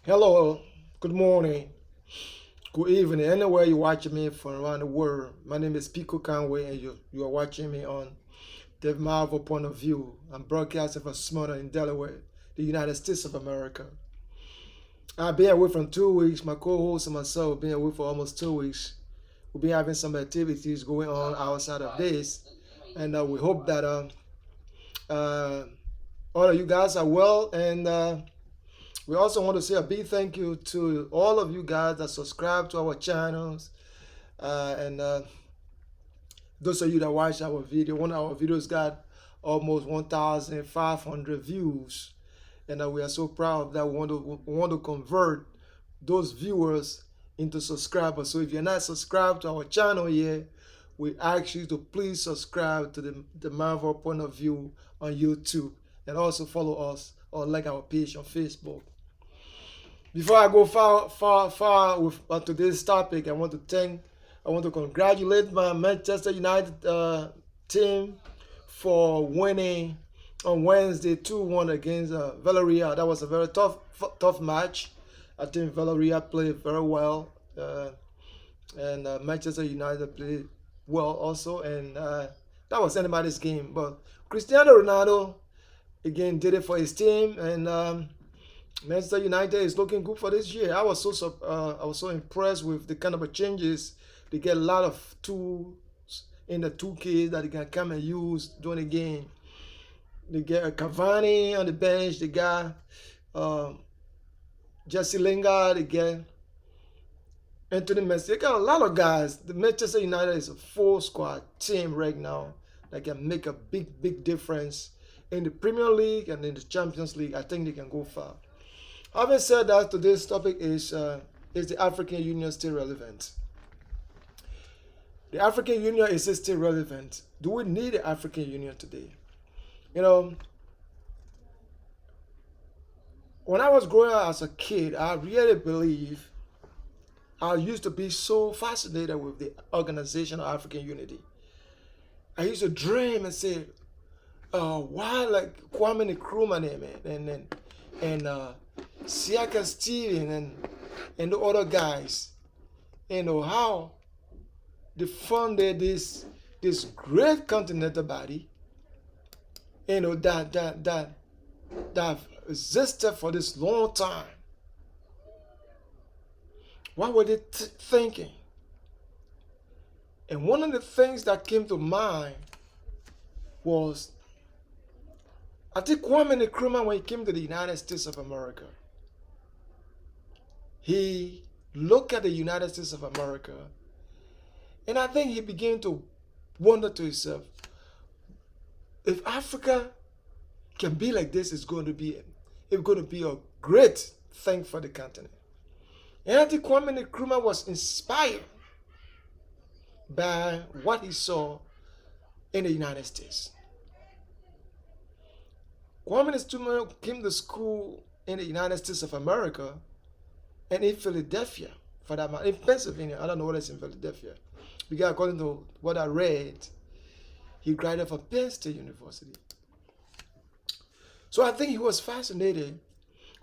Hello, good morning, good evening, anywhere you're watching me from around the world. My name is Pico Conway, and you are watching me on Delmarva Point of View. I'm broadcasting from Smyrna in Delaware, the United States of America. I've been away from 2 weeks. My co-host and myself have been away for almost 2 weeks. We've been having some activities going on outside of this, and we hope that uh, all of you guys are well. And we also want to say a big thank you to all of you guys that subscribe to our channels. And those of you that watch our video, one of our videos got almost 1,500 views. And we are so proud that we want to convert those viewers into subscribers. So if you're not subscribed to our channel yet, we ask you to please subscribe to the Marvel Point of View on YouTube, and also follow us or like our page on Facebook. Before I go far with today's topic, I want to congratulate my Manchester United team for winning on Wednesday 2-1 against Villarreal. That was a very tough match. I think Villarreal played very well, and Manchester United played well also, and that was anybody's game. But Cristiano Ronaldo again did it for his team, and Manchester United is looking good for this year. I was so impressed with the kind of changes. They get a lot of tools in the 2K that they can come and use during the game. They get Cavani on the bench. They got Jesse Lingard. They get Anthony Messi. They got a lot of guys. The Manchester United is a full squad team right now that can make a big difference in the Premier League and in the Champions League. I think they can go far. Having said that, today's topic is the African Union still relevant? The African Union, is it still relevant? Do we need the African Union today? You know, when I was growing up as a kid, I really believe I used to be so fascinated with the organization of African unity. I used to dream and say, why like Kwame Nkrumah and Siaka Steven and the other guys, how they funded this great continental body, that existed for this long time. What were they thinking? And one of the things that came to mind was, I think Kwame Nkrumah, when he came to the United States of America, he looked at the United States of America, and I think he began to wonder to himself, if Africa can be like this, it's going to be a great thing for the continent. And I think Kwame Nkrumah was inspired by what he saw in the United States. Kwame Nkrumah came to school in the United States of America and in Philadelphia, for that matter, in Pennsylvania. I don't know what it's in Philadelphia, because according to what I read, he graduated from Penn State University. So I think he was fascinated,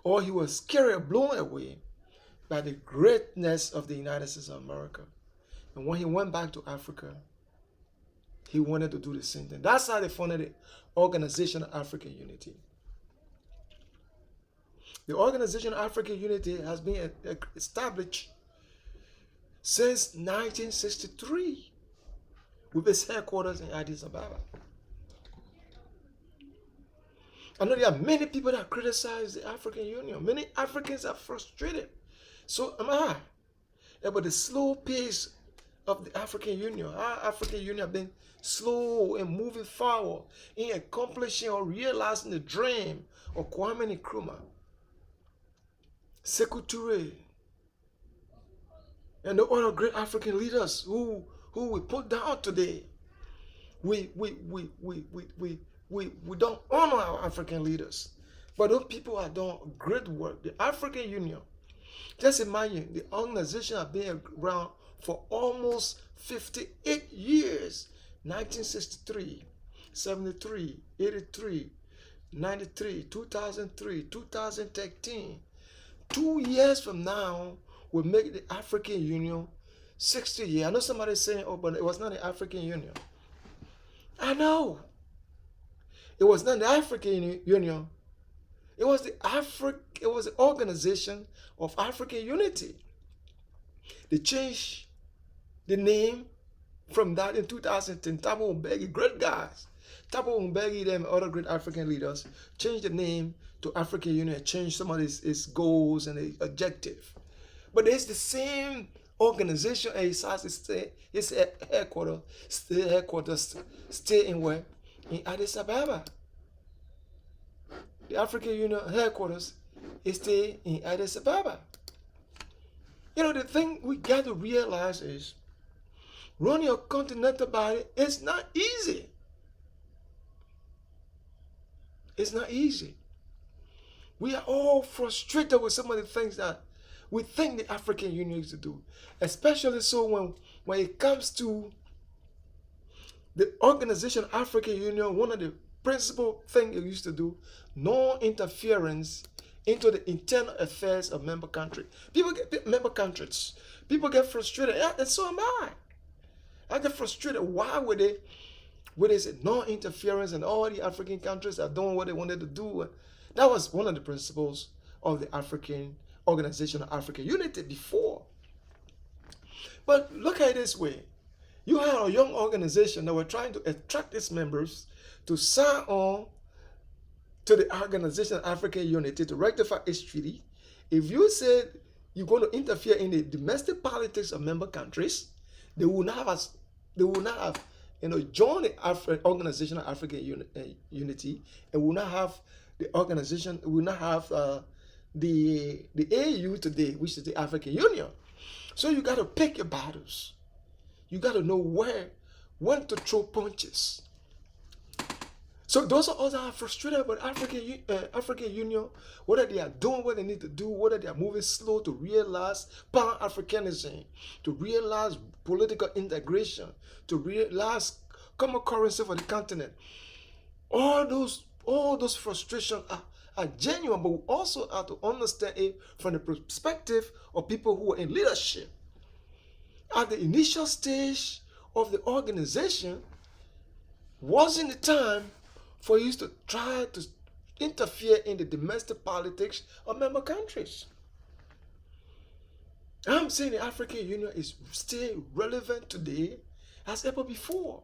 or he was scared or blown away by the greatness of the United States of America. And when he went back to Africa, he wanted to do the same thing. That's how they founded the Organization of African Unity. The Organization of African Unity has been established since 1963 with its headquarters in Addis Ababa. I know there are many people that criticize the African Union. Many Africans are frustrated. So am I. About the slow pace of the African Union. Our African Union have been slow in moving forward, in accomplishing or realizing the dream of Kwame Nkrumah, Sekou Touré, and the other great African leaders who we put down today. We don't honor our African leaders, but those people are doing great work. The African Union, just imagine, the organization has been around for almost 58 years. 1963, 73, 83, 93, 2003, 2013, 2 years from now, will make the African Union 60 years. I know somebody saying, oh, but it was not the African Union. I know. It was not the African Union. It was the Organization of African Unity. They changed the name from that in 2010. Thabo Mbeki, great guys. Thabo Mbeki and other great African leaders changed the name to African Union, changed some of its goals and its objective. But it's the same organization, and its headquarters stay in where? In Addis Ababa. The African Union headquarters stay in Addis Ababa. You know, the thing we got to realize is running a continental body is not easy. It's not easy. We are all frustrated with some of the things that we think the African Union used to do. Especially so when it comes to the Organization of African Union, one of the principal things it used to do, non-interference into the internal affairs of member countries. People get frustrated, and so am I. I get frustrated. Why would they? What is it? Non-interference, and all the African countries are doing what they wanted to do. That was one of the principles of the African Organization of African Unity before. But look at it this way. You had a young organization that were trying to attract its members to sign on to the Organization of African Unity to rectify its treaty. If you said you're going to interfere in the domestic politics of member countries, they will not have joined the Organization of African Unity, and will not have the organization, will not have the AU today, which is the African Union. So you got to pick your battles. You got to know when to throw punches. So those are us that are frustrated about African Union, whether they are doing what they need to do, whether they are moving slow to realize Pan-Africanism, to realize political integration, to realize common currency for the continent. All those frustrations are genuine, but we also have to understand it from the perspective of people who are in leadership. At the initial stage of the organization wasn't the time for you to try to interfere in the domestic politics of member countries. I'm saying the African Union is still relevant today as ever before.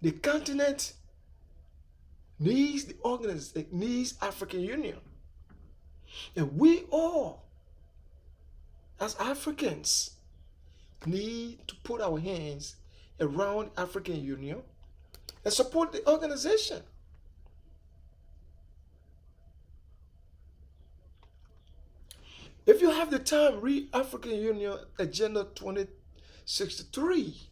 The continent needs needs African Union. And we all, as Africans, need to put our hands around African Union and support the organization. If you have the time, read African Union Agenda 2063,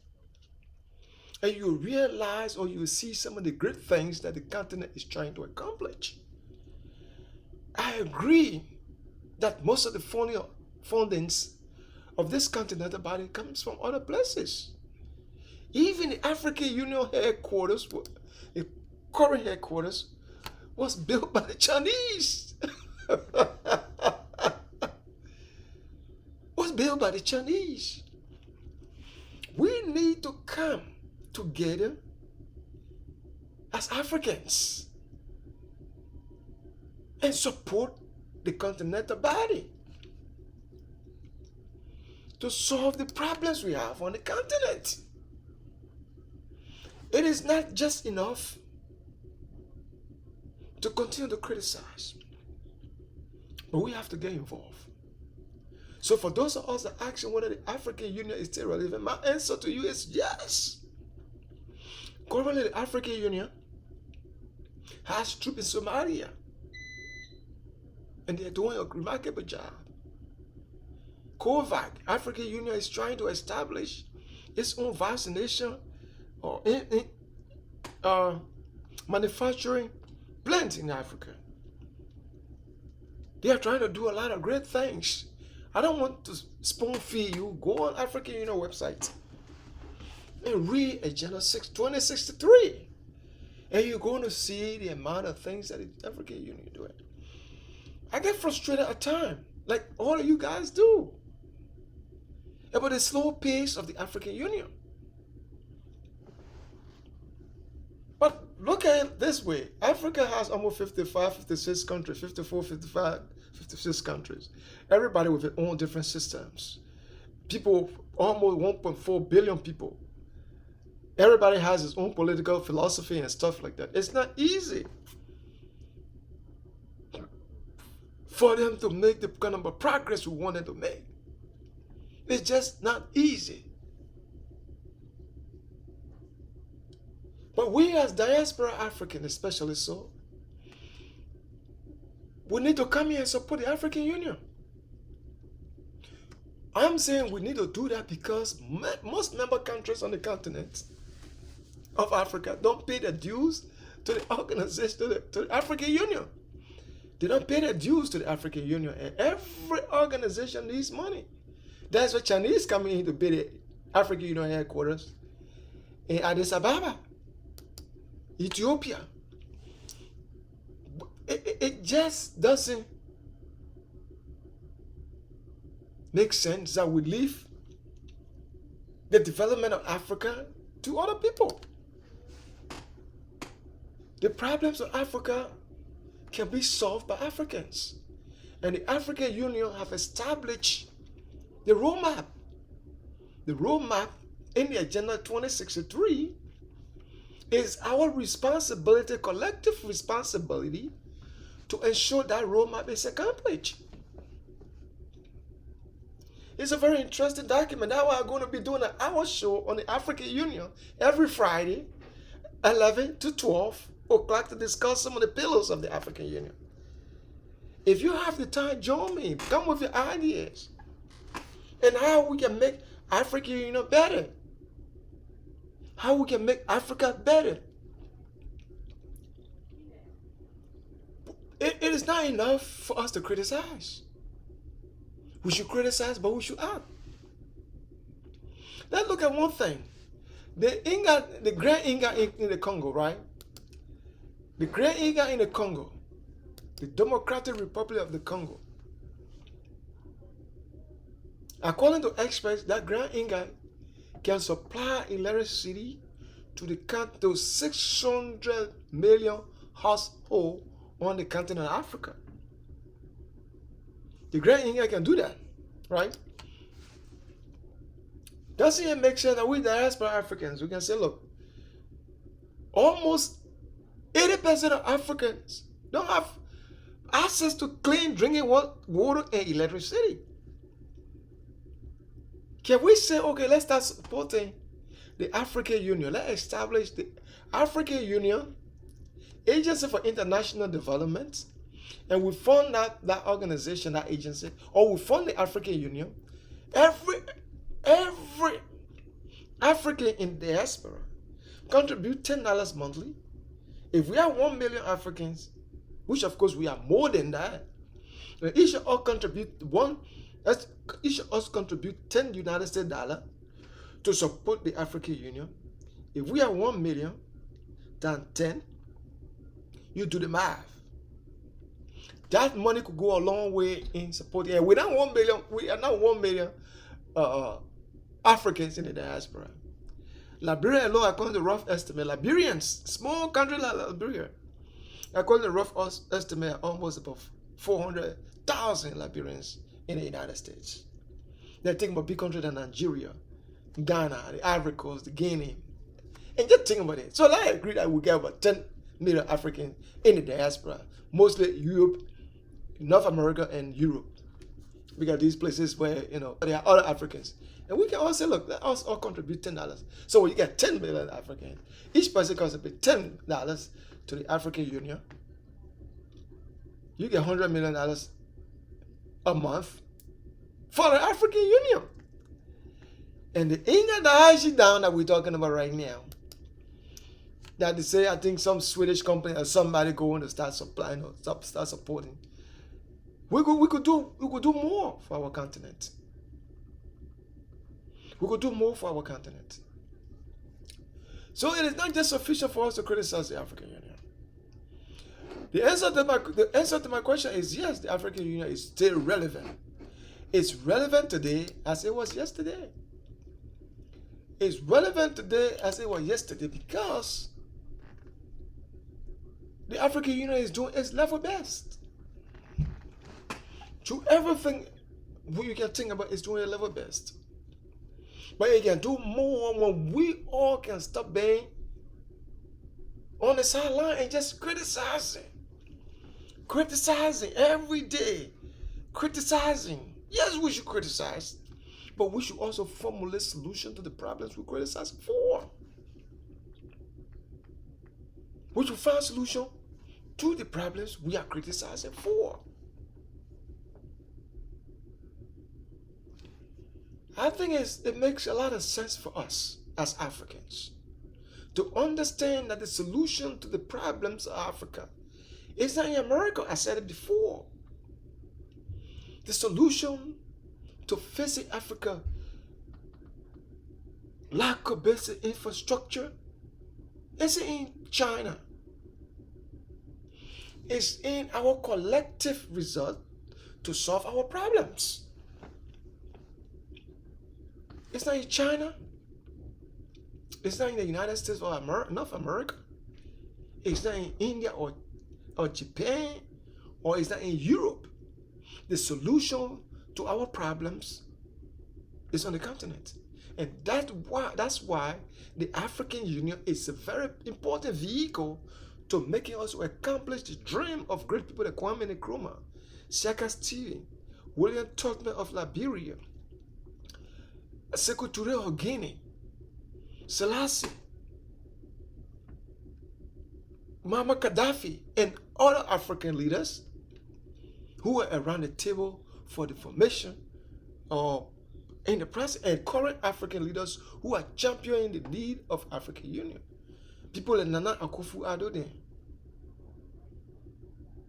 and you realize, or you see some of the great things that the continent is trying to accomplish. I agree that most of the fundings of this continental body comes from other places. Even the African Union headquarters, the current headquarters, was built by the Chinese. Was built by the Chinese. We need to come together as Africans and support the continental body to solve the problems we have on the continent. It is not just enough to continue to criticize, but we have to get involved. So for those of us that ask whether the African Union is still relevant, my answer to you is yes. Currently, the African Union has troops in Somalia, and they're doing a remarkable job. COVAX, African Union is trying to establish its own vaccination or manufacturing plant in Africa. They are trying to do a lot of great things. I don't want to spoon feed you. Go on African Union website and read Agenda 2063. And you're going to see the amount of things that the African Union is doing. I get frustrated at times, like all of you guys do, about the slow pace of the African Union. But look at it this way. Africa has almost 55, 56 countries, 54, 55, 56 countries. Everybody with their own different systems. People, almost 1.4 billion people. Everybody has his own political philosophy and stuff like that. It's not easy for them to make the kind of progress we want them to make. It's just not easy. But we as diaspora Africans, especially so, we need to come here and support the African Union. I'm saying we need to do that because most member countries on the continent of Africa don't pay their dues to the organization, to the African Union. They don't pay their dues to the African Union, and every organization needs money. That's why Chinese coming in to pay the African Union headquarters in Addis Ababa, Ethiopia. It just doesn't make sense that we leave the development of Africa to other people. The problems of Africa can be solved by Africans. And the African Union have established the roadmap. The roadmap in the Agenda 2063 is our responsibility, collective responsibility, to ensure that roadmap is accomplished. It's a very interesting document. That's why I'm going to be doing an hour show on the African Union every Friday, 11 to 12 o'clock, to discuss some of the pillars of the African Union. If you have the time, join me. Come with your ideas and how we can make African Union better. How we can make Africa better. It is not enough for us to criticize. We should criticize, but we should act. Let's look at one thing. The Grand Inga in the Congo, right? The Grand Inga in the Congo, the Democratic Republic of the Congo. According to experts, that Grand Inga can supply electricity to 600 million households on the continent of Africa. The Grand Inga can do that, right? Doesn't it make sense that we diaspora Africans, we can say, look, almost 80% of Africans don't have access to clean drinking water and electricity. Can we say, okay, let's start supporting the African Union? Let's establish the African Union Agency for International Development, and we fund that organization, that agency, or we fund the African Union. Every African in diaspora contribute $10 monthly. If we have 1 million Africans, which of course we are more than that, each of us contribute 10 United States dollars to support the African Union. If we have 1 million times 10, you do the math. That money could go a long way in supporting. And without 1 million, we are not 1 million Africans in the diaspora. Liberia alone, according to the rough estimate, Liberians, small country like Liberia, according to the rough estimate, almost about 400,000 Liberians in the United States. They're thinking about big countries like Nigeria, Ghana, the Ivory Coast, the Guinea, and just think about it. So I agree that we get about 10 million Africans in the diaspora, mostly Europe, North America, and Europe. We got these places where, there are other Africans. And we can all say, look, let us all contribute $10. So when you get 10 million Africans, each person contributes $10 to the African Union. You get $100 million a month for the African Union. And the Inga Dahashi down that we're talking about right now, that they say, I think some Swedish company or somebody going to start supplying or start supporting. We could do more for our continent. We could do more for our continent. So it is not just sufficient for us to criticize the African Union. The answer to my question is yes, the African Union is still relevant. It's relevant today as it was yesterday. It's relevant today as it was yesterday because the African Union is doing its level best. To everything you can think about is doing its level best. But it can do more when we all can stop being on the sideline and just criticizing every day, criticizing. Yes, we should criticize, but we should also formulate solutions to the problems we criticize for. We should find solution to the problems we are criticizing for. I think it makes a lot of sense for us as Africans to understand that the solution to the problems of Africa is not in America. I said it before. The solution to facing Africa lack of basic infrastructure is in China. It's in our collective result to solve our problems. It's not in China. It's not in the United States or North America. It's not in India or Japan, or it's not in Europe. The solution to our problems is on the continent. And that's why the African Union is a very important vehicle to making us accomplish the dream of great people like Kwame Nkrumah, Shaka Stevens, William Tubman of Liberia, Sekou Touré of Guinea, Selassie, Muammar Gaddafi, and other African leaders who were around the table for the formation in the present, and current African leaders who are championing the need of African Union. People like Nana Akufo-Addo,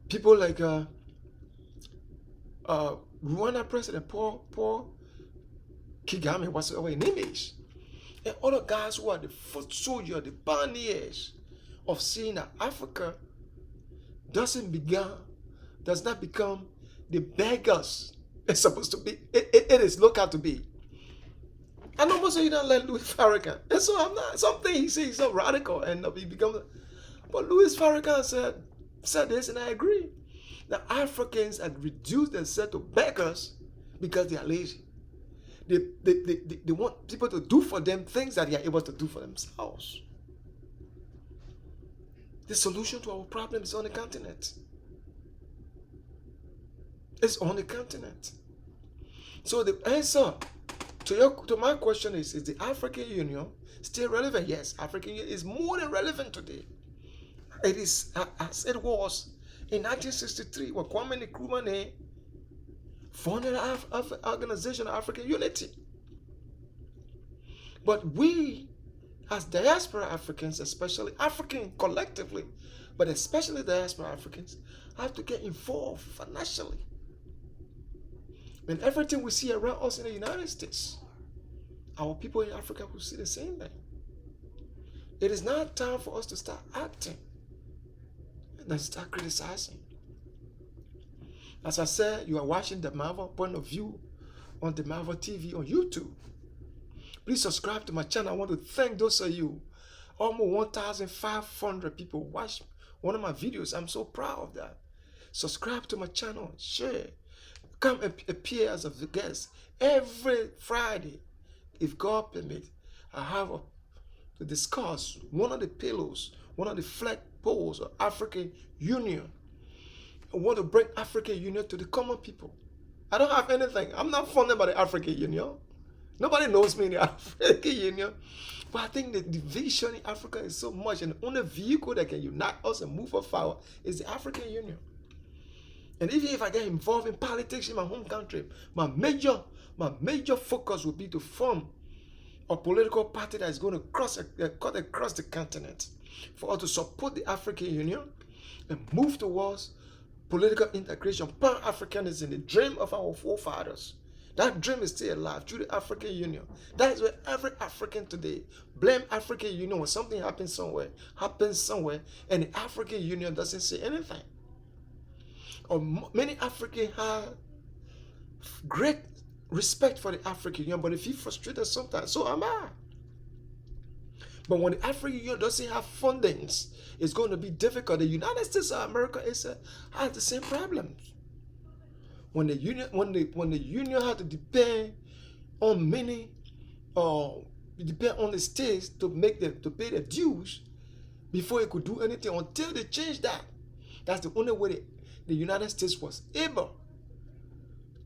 people like Rwanda President Paul Kagame, whatsoever in image, and other guys who are the foot soldiers, the pioneers of seeing that Africa does not become the beggars it's supposed to be. It is looked out to be. I know most of you don't like Louis Farrakhan, and so I'm not. Something he says so radical, and he becomes. But Louis Farrakhan said this, and I agree. That Africans have reduced themselves to beggars because they are lazy. They want people to do for them things that they are able to do for themselves. The solution to our problem is on the continent. It's on the continent. So the answer to my question is the African Union still relevant? Yes, African Union is more than relevant today. It is as it was in 1963 when Kwame Nkrumah founded the Organization of African Unity. But we, as diaspora Africans, especially African collectively, but especially diaspora Africans, have to get involved financially in everything we see around us in the United States. Our people in Africa will see the same thing. It is now time for us to start acting and then start criticizing. As I said, you are watching Delmarva Point of View on Delmarva TV on YouTube. Please subscribe to my channel. I want to thank those of you. Almost 1,500 people watch one of my videos. I'm so proud of that. Subscribe to my channel. Share. Come appear as a guest every Friday. If God permits, I have to discuss one of the pillars, one of the flag poles of African Union. I want to bring African Union to the common people. I don't have anything. I'm not funded by the African Union. Nobody knows me in the African Union. But I think the division in Africa is so much, and the only vehicle that can unite us and move us forward is the African Union. And even if I get involved in politics in my home country, my major focus will be to form a political party that is going to cut across the continent for us to support the African Union and move towards political integration, Pan-Africanism, the dream of our forefathers. That dream is still alive through the African Union. That is where every African today blame African Union when something happens somewhere, and the African Union doesn't say anything. many Africans have great respect for the African Union, but they feel frustrated sometimes. So am I. But when the African Union doesn't have fundings, it's going to be difficult. The United States of America has the same problems. When the union had to depend on many, depend on the states to pay the dues before it could do anything. Until they changed that, that's the only way the United States was able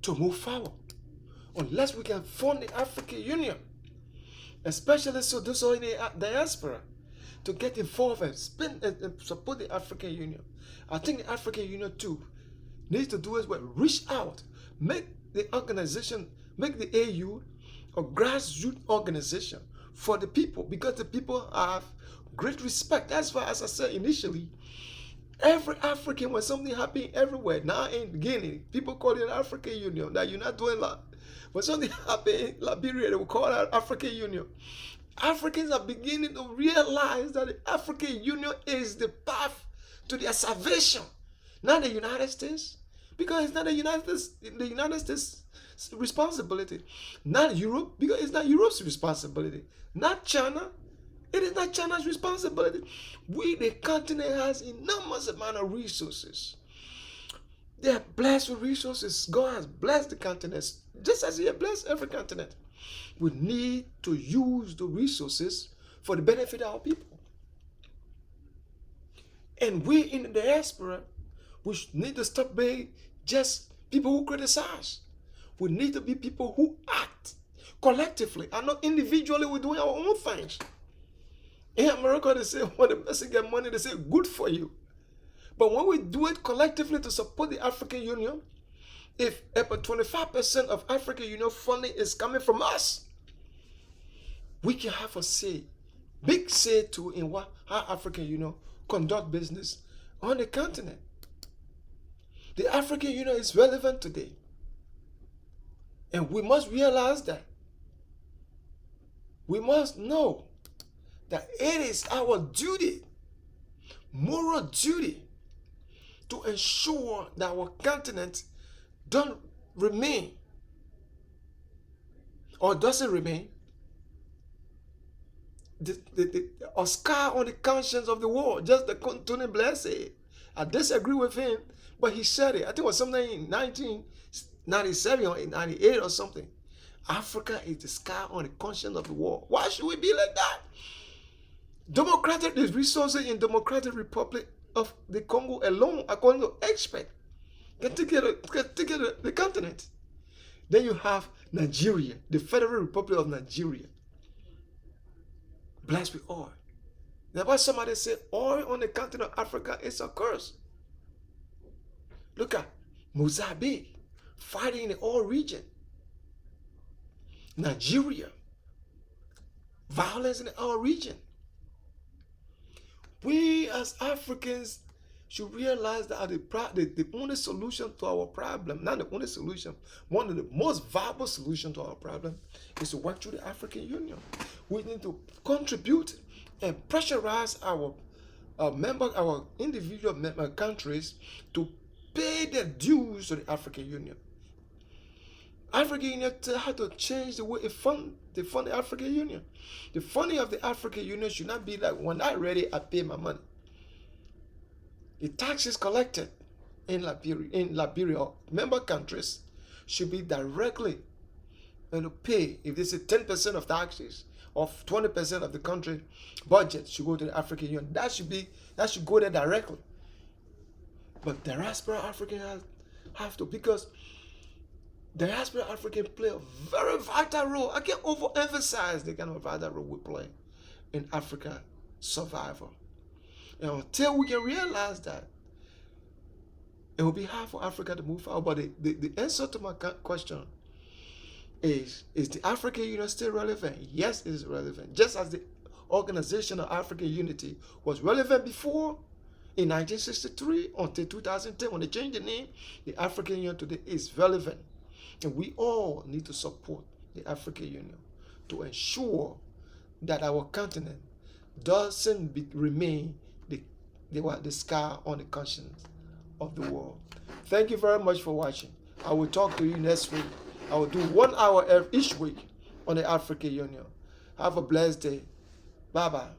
to move forward. Unless we can fund the African Union, especially so those who are in the diaspora, to get involved and support the African Union. I think the African Union too needs to do as well. Reach out, make the organization, make the AU a grassroots organization for the people, because the people have great respect. That's why, as I said initially, every African, when something happening everywhere, now in Guinea, people call it African Union, that you're not doing that. When something happened in Liberia, they will call it African Union. Africans are beginning to realize that the African Union is the path to their salvation, not the United States, because it's not the United States' responsibility, not Europe, because it's not Europe's responsibility, not China. It is not China's responsibility. We, the continent, has enormous amount of resources. They are blessed with resources. God has blessed the continents, just as He has blessed every continent. We need to use the resources for the benefit of our people. And we in the diaspora, we need to stop being just people who criticize. We need to be people who act collectively and not individually. We're doing our own things. In America, they say when the person get money, they say good for you. But when we do it collectively to support the African Union, if about 25% of African Union funding is coming from us, we can have a say, big say too, in how African Union conduct business on the continent. The African Union is relevant today. And we must realize that. We must know that it is our duty, moral duty, to ensure that our continent don't remain or doesn't remain a scar on the conscience of the world. Just the Tony Blair said. I disagree with him, but he said it. I think it was something in 1997 or 98 or something. Africa is the scar on the conscience of the world. Why should we be like that? The resources in Democratic Republic of the Congo alone, according to experts, can take care of the continent. Then you have Nigeria, the Federal Republic of Nigeria, blessed with oil. Now, why somebody say oil on the continent of Africa is a curse? Look at Mozambique, fighting in the oil region. Nigeria, violence in the oil region. We as Africans should realize that the only solution to our problem, not the only solution, one of the most viable solutions to our problem is to work through the African Union. We need to contribute and pressurize our individual member countries to pay their dues to the African Union. African Union had to change the way it fund the African Union. The funding of the African Union should not be like, when I'm ready, I pay my money. The taxes collected in Liberia, member countries, should be directly pay. If they say 10% of taxes or 20% of the country budget should go to the African Union, that should go there directly. But diaspora Africans have to, because diaspora Africans play a very vital role. I can't overemphasize the kind of vital role we play in Africa survival. And until we can realize that, it will be hard for Africa to move forward. But the answer to my question is the African Union still relevant? Yes, it is relevant. Just as the Organization of African Unity was relevant before, in 1963 until 2010, when they changed the name, the African Union today is relevant. And we all need to support the African Union to ensure that our continent doesn't remain the scar on the conscience of the world. Thank you very much for watching. I will talk to you next week. I will do 1 hour each week on the African Union. Have a blessed day. Bye-bye.